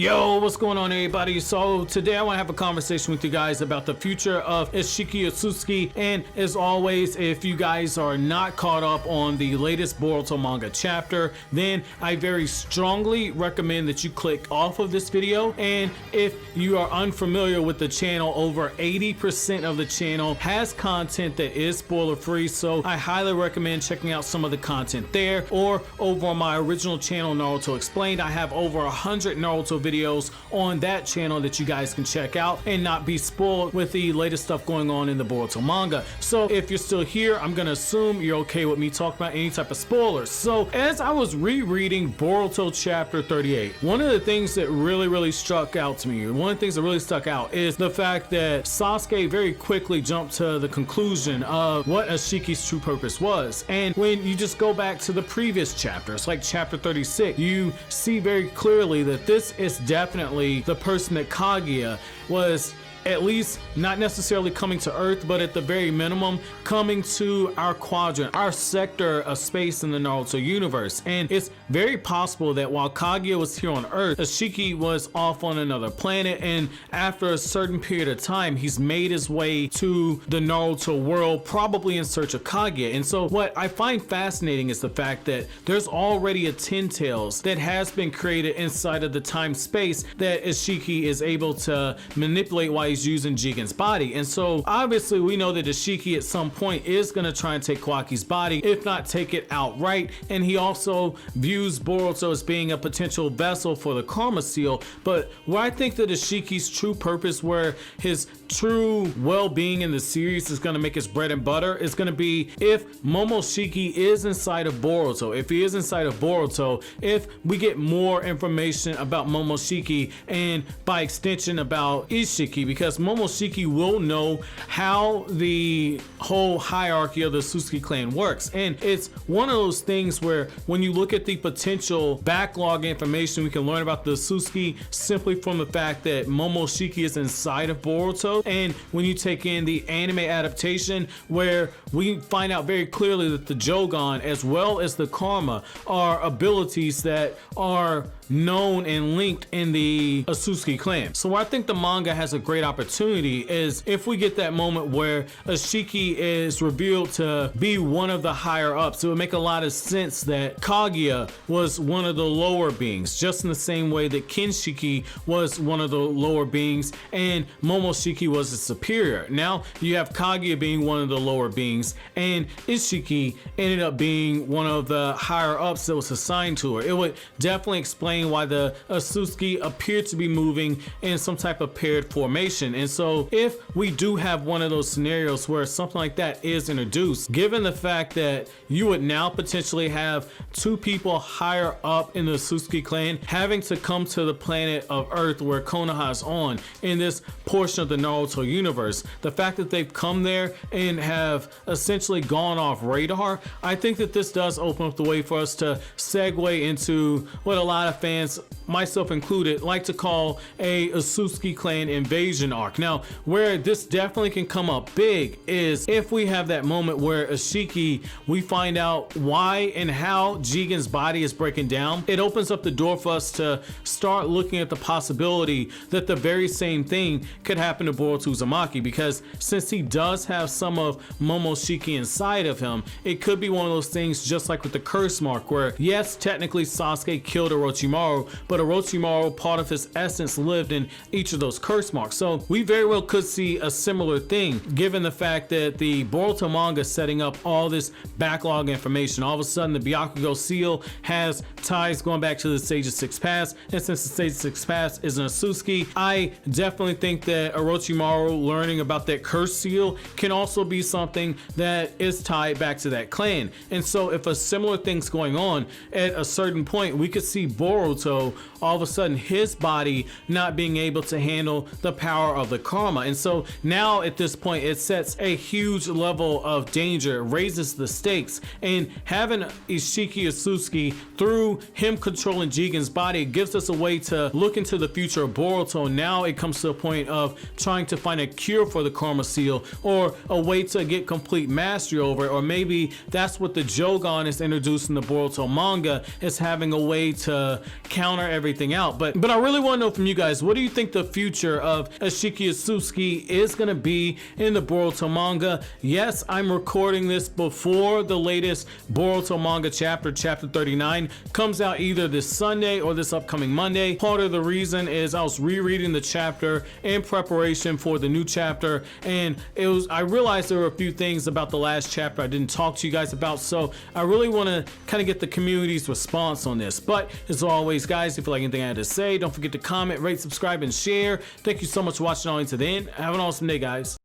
Yo, what's going on everybody? So today I want to have a conversation with you guys about the future of Isshiki Otsutsuki, and as always, if you guys are not caught up on the latest Boruto manga chapter, then I very strongly recommend that you click off of this video. And if you are unfamiliar with the channel, over 80% of the channel has content that is spoiler free, so I highly recommend checking out some of the content there. Or over on my original channel, Naruto Explained, I have over 100 Naruto videos on that channel that you guys can check out and not be spoiled with the latest stuff going on in the Boruto manga. So if you're still here, I'm gonna assume you're okay with me talking about any type of spoilers. So as I was rereading Boruto chapter 38, one of the things that really struck out to me, one of the things that really stuck out is the fact that Sasuke very quickly jumped to the conclusion of what Ishiki's true purpose was. And when you just go back to the previous chapters, like chapter 36, you see very clearly that this is definitely the person that Kaguya was, at least not necessarily coming to Earth, but at the very minimum coming to our quadrant, our sector of space in the Naruto universe. And it's very possible that while Kaguya was here on Earth, Isshiki was off on another planet, and after a certain period of time he's made his way to the Naruto world, probably in search of Kaguya. And so what I find fascinating is the fact that there's already a Ten Tails that has been created inside of the time space that Isshiki is able to manipulate while he's using Jigen's body. And so obviously we know that Isshiki at some point is going to try and take Kawaki's body, if not take it outright. And he also views Boruto as being a potential vessel for the Karma Seal. But where I think that Ishiki's true purpose, where his true well-being in the series is going to make his bread and butter, is going to be if Momoshiki is inside of Boruto. If he is inside of Boruto, if we get more information about Momoshiki and by extension about Isshiki, because Momoshiki will know how the whole hierarchy of the Otsutsuki clan works. And it's one of those things where when you look at the potential backlog information we can learn about the Otsutsuki simply from the fact that Momoshiki is inside of Boruto, and when you take in the anime adaptation where we find out very clearly that the Jogan as well as the Karma are abilities that are known and linked in the Otsutsuki clan. So where I think the manga has a great opportunity is if we get that moment where Isshiki is revealed to be one of the higher ups. It would make a lot of sense that Kaguya was one of the lower beings, just in the same way that Kinshiki was one of the lower beings and Momoshiki was the superior. Now you have Kaguya being one of the lower beings and Isshiki ended up being one of the higher ups that was assigned to her. It would definitely explain why the Otsutsuki appear to be moving in some type of paired formation. And so if we do have one of those scenarios where something like that is introduced, given the fact that you would now potentially have two people higher up in the Otsutsuki clan having to come to the planet of Earth where Konoha is on in this portion of the Naruto universe, the fact that they've come there and have essentially gone off radar, I think that this does open up the way for us to segue into what a lot of fans, myself included, like to call a Otsutsuki clan invasion arc. Now, where this definitely can come up big is if we have that moment where Isshiki, we find out why and how Jigen's body is breaking down. It opens up the door for us to start looking at the possibility that the very same thing could happen to Boruto Uzumaki, because since he does have some of Momoshiki inside of him, it could be one of those things just like with the curse mark where yes, technically Sasuke killed Orochimaru, but Orochimaru, part of his essence lived in each of those curse marks. So we very well could see a similar thing given the fact that the Boruto manga is setting up all this backlog information. All of a sudden the Byakugo seal has ties going back to the Sage of Six Paths, and since the Sage of Six Paths is an Otsutsuki, I definitely think that Orochimaru learning about that curse seal can also be something that is tied back to that clan. And so if a similar thing's going on, at a certain point we could see Boruto all of a sudden his body not being able to handle the power of the karma. And so now at this point it sets a huge level of danger, raises the stakes, and having Isshiki Otsutsuki, through him controlling Jigen's body, it gives us a way to look into the future of Boruto. Now it comes to a point of trying to find a cure for the karma seal or a way to get complete mastery over it, or maybe that's what the Jogan is introduced in the Boruto manga, is having a way to counter everything out. But I really want to know from you guys, what do you think the future of Isshiki Otsutsuki is going to be in the Boruto manga? Yes, I'm recording this before the latest Boruto manga chapter 39, comes out either this Sunday or this upcoming Monday. Part of the reason is I was rereading the chapter in preparation for the new chapter, and I realized there were a few things about the last chapter I didn't talk to you guys about, so I really want to kind of get the community's response on this. But as always, guys, if you like anything I had to say, don't forget to comment, rate, subscribe, and share. Thank you so much for watching all the way to the end. Have an awesome day, guys.